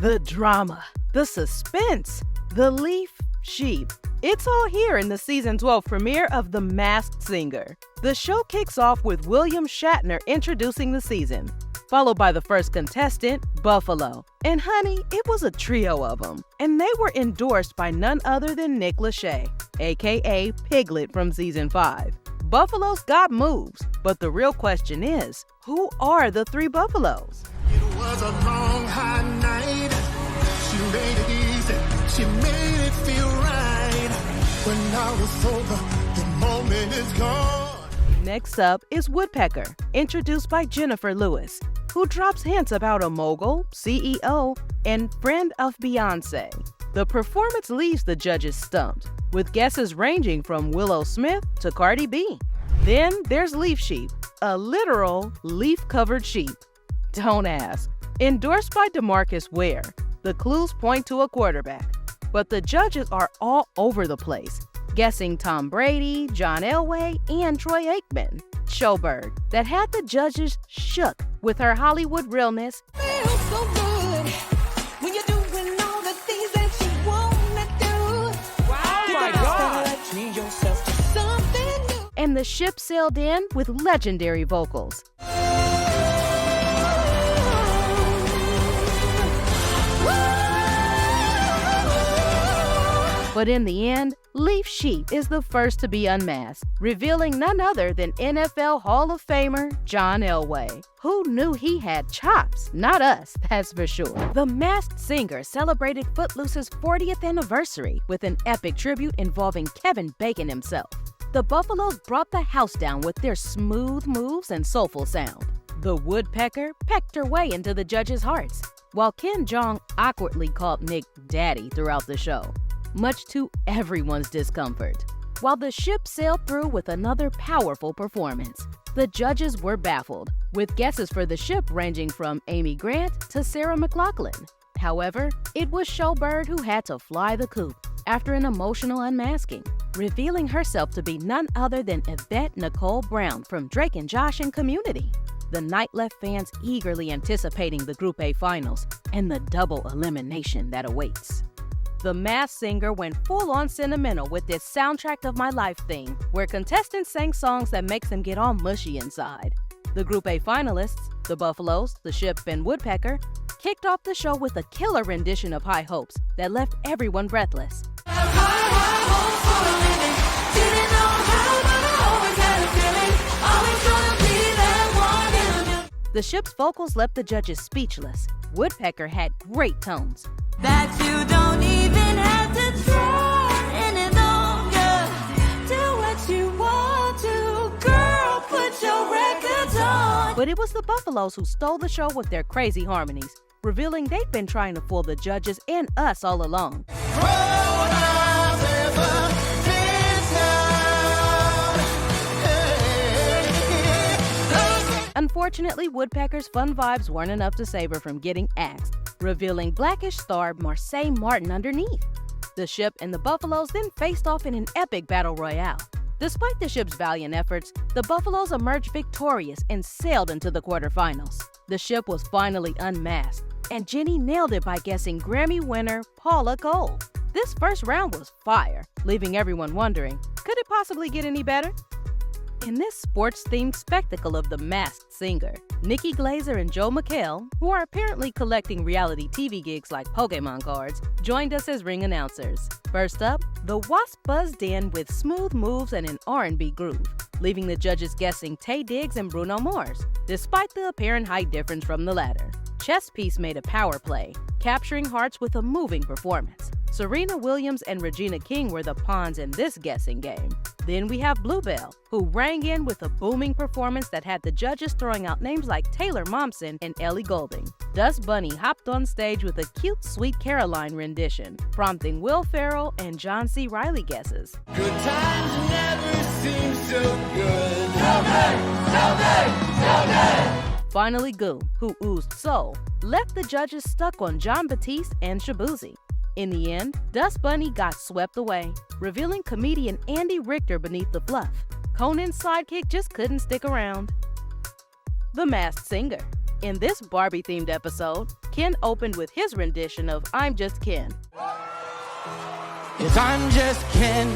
The drama, the suspense, the leaf sheep. It's all here in the season 12 premiere of The Masked Singer. The show kicks off with William Shatner introducing the season, followed by the first contestant, Buffalo. And honey, it was a trio of them. And they were endorsed by none other than Nick Lachey, aka Piglet from season 5. Buffalo's got moves, but the real question is, who are the three Buffaloes? It was a long, hot night. She made it easy. She made it feel right. When now it's over, the moment is gone. Next up is Woodpecker, introduced by Jennifer Lewis, who drops hints about a mogul, CEO, and friend of Beyoncé. The performance leaves the judges stumped, with guesses ranging from Willow Smith to Cardi B. Then there's Leaf Sheep, a literal leaf-covered sheep. Don't ask. Endorsed by DeMarcus Ware, the clues point to a quarterback. But the judges are all over the place, guessing Tom Brady, John Elway, and Troy Aikman. Showbird, that had the judges shook with her Hollywood realness. Feels so good when you're doing all the things that you wanna do. Oh my God! Treat yourself to something new. And the ship sailed in with legendary vocals. But in the end, Leaf Sheep is the first to be unmasked, revealing none other than NFL Hall of Famer John Elway. Who knew he had chops? Not us, that's for sure. The Masked Singer celebrated Footloose's 40th anniversary with an epic tribute involving Kevin Bacon himself. The Buffaloes brought the house down with their smooth moves and soulful sound. The Woodpecker pecked her way into the judges' hearts, while Ken Jeong awkwardly called Nick Daddy throughout the show, much to everyone's discomfort. While the ship sailed through with another powerful performance, the judges were baffled, with guesses for the ship ranging from Amy Grant to Sarah McLachlan. However, it was Showbird who had to fly the coop after an emotional unmasking, revealing herself to be none other than Yvette Nicole Brown from Drake and Josh and Community. The night left fans eagerly anticipating the Group A finals and the double elimination that awaits. The Masked Singer went full-on sentimental with this Soundtrack of My Life theme, where contestants sang songs that makes them get all mushy inside. The Group A finalists, the Buffaloes, the Ship, and Woodpecker, kicked off the show with a killer rendition of High Hopes that left everyone breathless. The Ship's vocals left the judges speechless. Woodpecker had great tones. That you don't even have to try any longer. Do what you want to, girl, put your records on. But it was the Buffaloes who stole the show with their crazy harmonies, revealing they've been trying to fool the judges and us all along. Unfortunately, Woodpecker's fun vibes weren't enough to save her from getting axed, revealing Blackish star Marseille Martin underneath. The Ship and the Buffaloes then faced off in an epic battle royale. Despite the Ship's valiant efforts, the Buffaloes emerged victorious and sailed into the quarterfinals. The Ship was finally unmasked, and Jenny nailed it by guessing Grammy winner Paula Cole. This first round was fire, leaving everyone wondering, could it possibly get any better? In this sports-themed spectacle of The Masked Singer, Nikki Glazer and Joe McHale, who are apparently collecting reality TV gigs like Pokemon cards, joined us as ring announcers. First up, the Wasp buzzed in with smooth moves and an R&B groove, leaving the judges guessing Taye Diggs and Bruno Mars, despite the apparent height difference from the latter. Chess Piece made a power play, capturing hearts with a moving performance. Serena Williams and Regina King were the pawns in this guessing game. Then we have Bluebell, who rang in with a booming performance that had the judges throwing out names like Taylor Momsen and Ellie Goulding. Dust Bunny hopped on stage with a cute Sweet Caroline rendition, prompting Will Ferrell and John C. Reilly guesses. Good times never seem so good. Finally, Goo, who oozed soul, left the judges stuck on Jon Batiste and Shabuzi. In the end, Dust Bunny got swept away, revealing comedian Andy Richter beneath the fluff. Conan's sidekick just couldn't stick around. The Masked Singer. In this Barbie-themed episode, Ken opened with his rendition of I'm Just Ken. If I'm just Ken,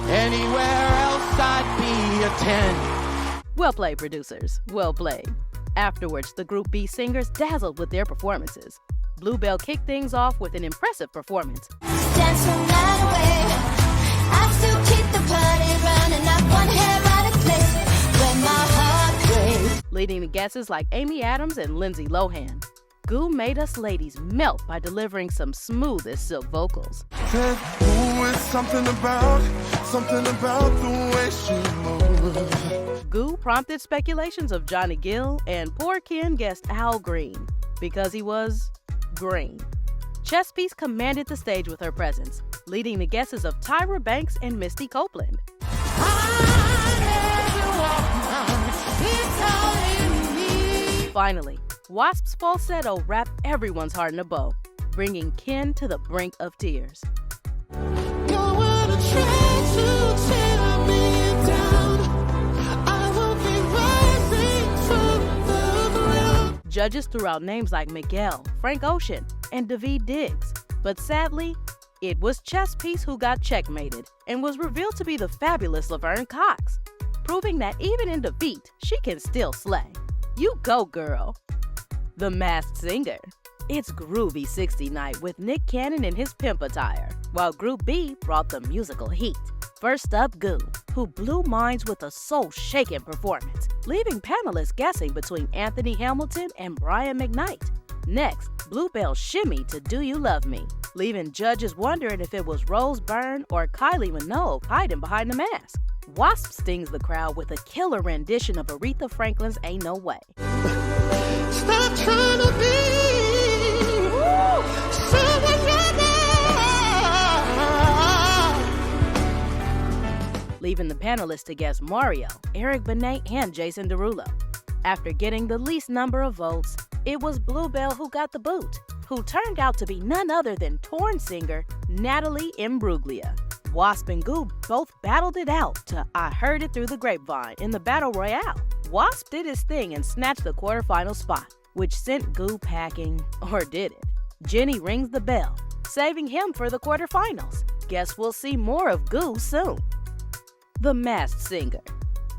anywhere else I'd be a 10. Well played, producers. Well played. Afterwards, the Group B singers dazzled with their performances. Bluebell kicked things off with an impressive performance. Dance from night away. I still keep the party running, not one hair out of place. When my heart breaks. Leading the guesses like Amy Adams and Lindsay Lohan. Goo made us ladies melt by delivering some smooth as silk vocals. Said, ooh, it's something about the way she moves. Goo prompted speculations of Johnny Gill, and poor Ken guessed Al Green because he was green. Chess Piece commanded the stage with her presence, leading the guesses of Tyra Banks and Misty Copeland. Finally, Wasp's falsetto wrapped everyone's heart in a bow, bringing Ken to the brink of tears. Judges threw out names like Miguel, Frank Ocean, and Daveed Diggs, but sadly, it was Chess Piece who got checkmated and was revealed to be the fabulous Laverne Cox, proving that even in defeat, she can still slay. You go, girl! The Masked Singer. It's groovy 60 night with Nick Cannon in his pimp attire, while Group B brought the musical heat. First up, Goo, who blew minds with a soul-shaking performance, leaving panelists guessing between Anthony Hamilton and Brian McKnight. Next, Bluebell shimmy to Do You Love Me, leaving judges wondering if it was Rose Byrne or Kylie Minogue hiding behind the mask. Wasp stings the crowd with a killer rendition of Aretha Franklin's Ain't No Way. Stop trying to be someone you're not. Leaving the panelists to guess Mario, Eric Benet, and Jason Derulo. After getting the least number of votes, it was Bluebell who got the boot, who turned out to be none other than Torn singer Natalie Imbruglia. Wasp and Goo both battled it out to I Heard It Through the Grapevine in the Battle Royale. Wasp did his thing and snatched the quarterfinal spot, which sent Goo packing, or did it? Jenny rings the bell, saving him for the quarterfinals. Guess we'll see more of Goo soon. The Masked Singer.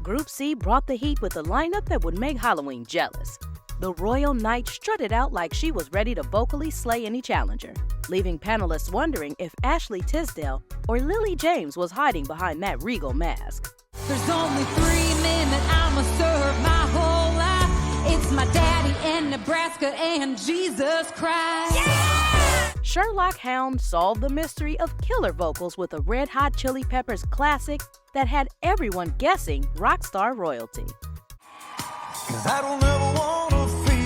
Group C brought the heat with a lineup that would make Halloween jealous. The Royal Knight strutted out like she was ready to vocally slay any challenger, leaving panelists wondering if Ashley Tisdale or Lily James was hiding behind that regal mask. There's only 3 men that I'ma serve my whole life. It's my daddy and Nebraska and Jesus Christ. Yeah! Sherlock Hound solved the mystery of killer vocals with a Red Hot Chili Peppers classic that had everyone guessing rockstar royalty. 'Cause I don't ever wanna feel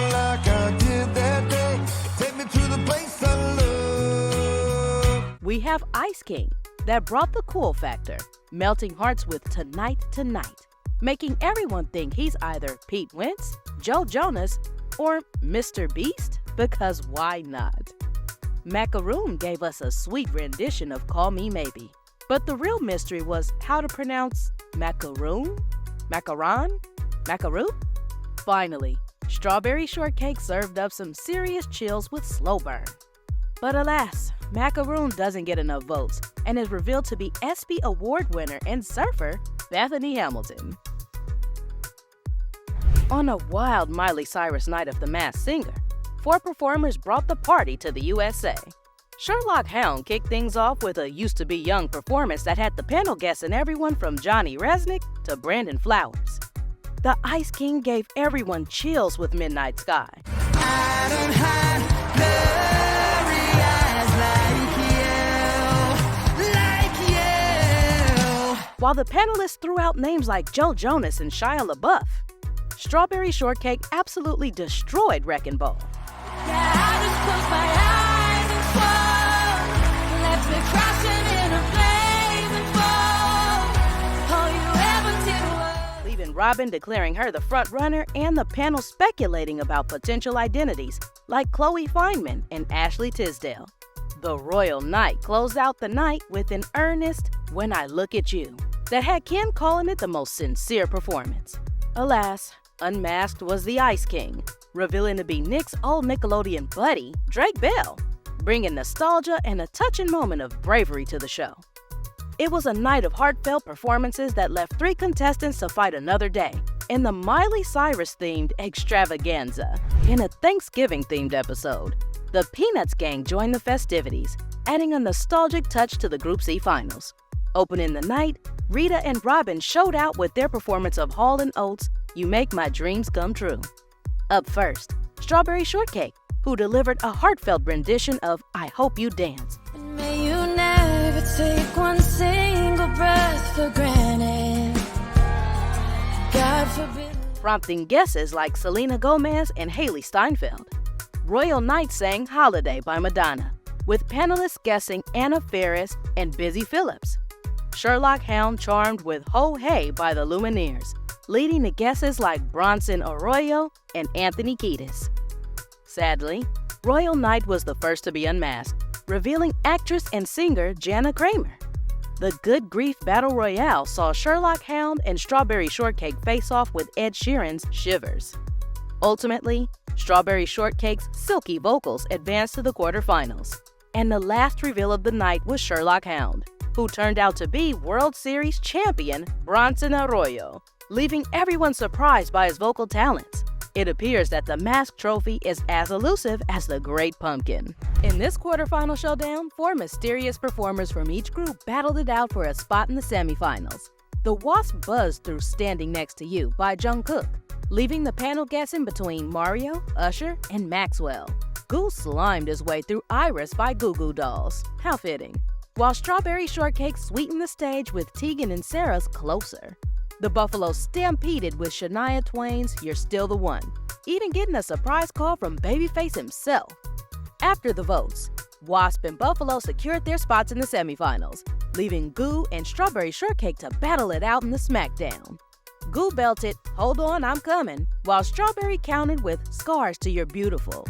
like I did that day. Take me to the place I love. We have Ice King that brought the cool factor, melting hearts with Tonight Tonight, making everyone think he's either Pete Wentz, Joe Jonas, or Mr. Beast, because why not? Macaroon gave us a sweet rendition of Call Me Maybe, but the real mystery was how to pronounce macaroon? Macaron? Macaroon? Finally, Strawberry Shortcake served up some serious chills with Slow Burn. But alas, Macaroon doesn't get enough votes and is revealed to be ESPY Award winner and surfer Bethany Hamilton. On a wild Miley Cyrus night of The Masked Singer, 4 performers brought the party to the USA. Sherlock Hound kicked things off with a used-to-be-young performance that had the panel guessing everyone from Johnny Resnick to Brandon Flowers. The Ice King gave everyone chills with Midnight Sky. I don't have blurry eyes like you. While the panelists threw out names like Joe Jonas and Shia LaBeouf, Strawberry Shortcake absolutely destroyed Wrecking Ball. Yeah, I just close my eyes and fall. Left me crashing in a blazing fall. All you ever did was Leaving Robin declaring her the front runner and the panel speculating about potential identities like Chloe Fineman and Ashley Tisdale. The Royal Knight closed out the night with an earnest When I Look at You that had Ken calling it the most sincere performance. Alas, unmasked was the Ice King, revealing to be Nick's old Nickelodeon buddy, Drake Bell, bringing nostalgia and a touching moment of bravery to the show. It was a night of heartfelt performances that left 3 contestants to fight another day in the Miley Cyrus-themed extravaganza. In a Thanksgiving-themed episode, the Peanuts gang joined the festivities, adding a nostalgic touch to the Group C finals. Opening the night, Rita and Robin showed out with their performance of Hall & Oates' You Make My Dreams Come True. Up first, Strawberry Shortcake, who delivered a heartfelt rendition of I Hope You Dance. And may you never take one single breath for granted. God forbid. Prompting guesses like Selena Gomez and Haley Steinfeld. Royal Knight sang Holiday by Madonna, with panelists guessing Anna Faris and Busy Phillips. Sherlock Hound charmed with Ho Hey by the Lumineers, leading to guesses like Bronson Arroyo and Anthony Kiedis. Sadly, Royal Knight was the first to be unmasked, revealing actress and singer Jana Kramer. The Good Grief Battle Royale saw Sherlock Hound and Strawberry Shortcake face off with Ed Sheeran's Shivers. Ultimately, Strawberry Shortcake's silky vocals advanced to the quarterfinals, and the last reveal of the night was Sherlock Hound, who turned out to be World Series champion Bronson Arroyo, leaving everyone surprised by his vocal talents. It appears that the mask trophy is as elusive as the Great Pumpkin. In this quarterfinal showdown, 4 mysterious performers from each group battled it out for a spot in the semifinals. The Wasp buzzed through Standing Next to You by Jungkook, leaving the panel guessing between Mario, Usher, and Maxwell. Goo slimed his way through Iris by Goo Goo Dolls. How fitting. While Strawberry Shortcake sweetened the stage with Tegan and Sarah's Closer. The Buffalo stampeded with Shania Twain's You're Still the One, even getting a surprise call from Babyface himself. After the votes, Wasp and Buffalo secured their spots in the semifinals, leaving Goo and Strawberry Shortcake to battle it out in the SmackDown. Goo belted Hold On, I'm Coming, while Strawberry countered with Scars to You're Beautiful.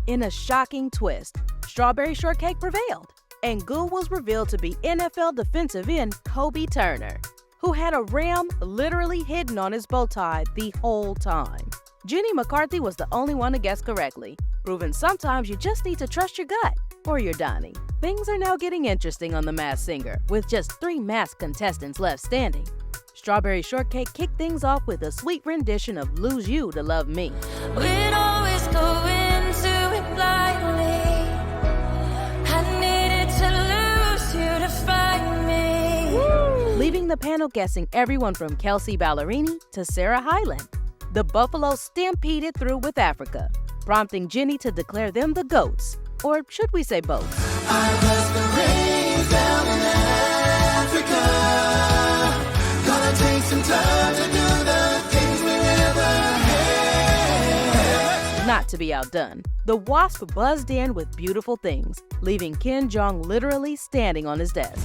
In a shocking twist, Strawberry Shortcake prevailed, and Goo was revealed to be NFL defensive end Kobe Turner, who had a ram literally hidden on his bow tie the whole time. Jenny McCarthy was the only one to guess correctly, proving sometimes you just need to trust your gut or your Donnie. Things are now getting interesting on The Masked Singer, with just 3 masked contestants left standing. Strawberry Shortcake kicked things off with a sweet rendition of Lose You to Love Me. We'd always go into it blindly. I needed to lose you to find me. Leaving the panel guessing everyone from Kelsey Ballerini to Sarah Hyland. The Buffalo stampeded through with Africa, prompting Jenny to declare them the GOATs, or should we say both? I bless the rain down in Africa. Gonna take some time to do the things we never had. Not to be outdone, the Wasp buzzed in with Beautiful Things, leaving Ken Jeong literally standing on his desk.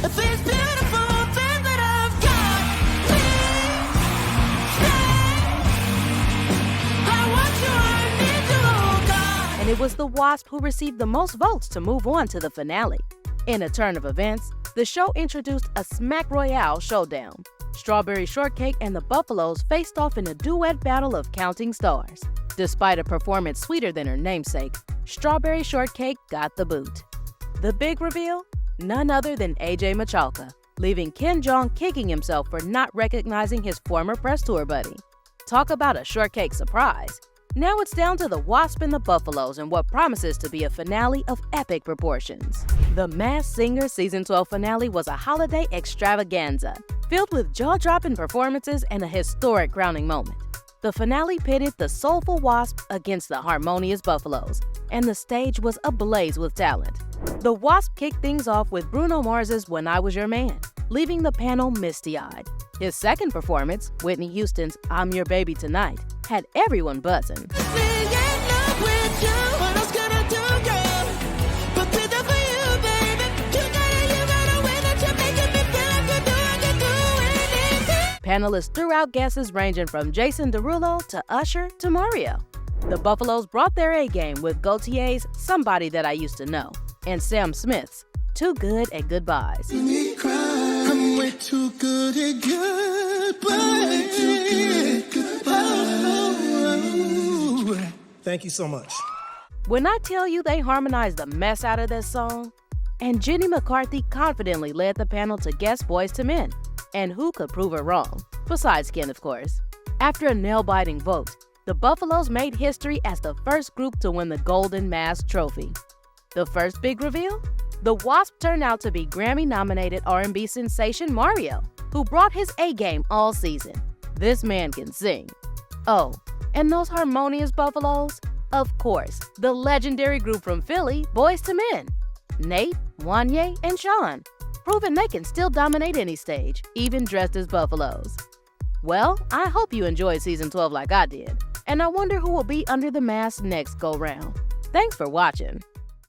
If it's beautiful thing that I've got, please stay. I want you, I need you, oh God. And it was the Wasp who received the most votes to move on to the finale. In a turn of events, the show introduced a Smack Royale showdown. Strawberry Shortcake and the Buffaloes faced off in a duet battle of Counting Stars. Despite a performance sweeter than her namesake, Strawberry Shortcake got the boot. The big reveal? None other than AJ Michalka, leaving Ken Jeong kicking himself for not recognizing his former press tour buddy. Talk about a shortcake surprise. Now it's down to the Wasp and the Buffaloes in what promises to be a finale of epic proportions. The Masked Singer Season 12 finale was a holiday extravaganza, filled with jaw-dropping performances and a historic crowning moment. The finale pitted the soulful Wasp against the harmonious Buffaloes, and the stage was ablaze with talent. The Wasp kicked things off with Bruno Mars's When I Was Your Man, leaving the panel misty-eyed. His second performance, Whitney Houston's I'm Your Baby Tonight, had everyone buzzing. Panelists threw out guesses ranging from Jason Derulo to Usher to Mario. The Buffaloes brought their A-game with Gaultier's Somebody That I Used to Know and Sam Smith's Too Good at Goodbyes. I'm way too good at goodbye. Thank you so much. When I tell you they harmonized the mess out of this song, and Jenny McCarthy confidently led the panel to guess Boyz II Men. And who could prove her wrong? Besides Ken, of course. After a nail-biting vote, the Buffaloes made history as the first group to win the Golden Mask Trophy. The first big reveal? The Wasp turned out to be Grammy-nominated R&B sensation Mario, who brought his A-game all season. This man can sing. Oh, and those harmonious Buffaloes? Of course, the legendary group from Philly, Boyz II Men. Nate, Wanye, and Sean, proving they can still dominate any stage, even dressed as buffaloes. Well, I hope you enjoyed Season 12 like I did, and I wonder who will be under the mask next go-round. Thanks for watching.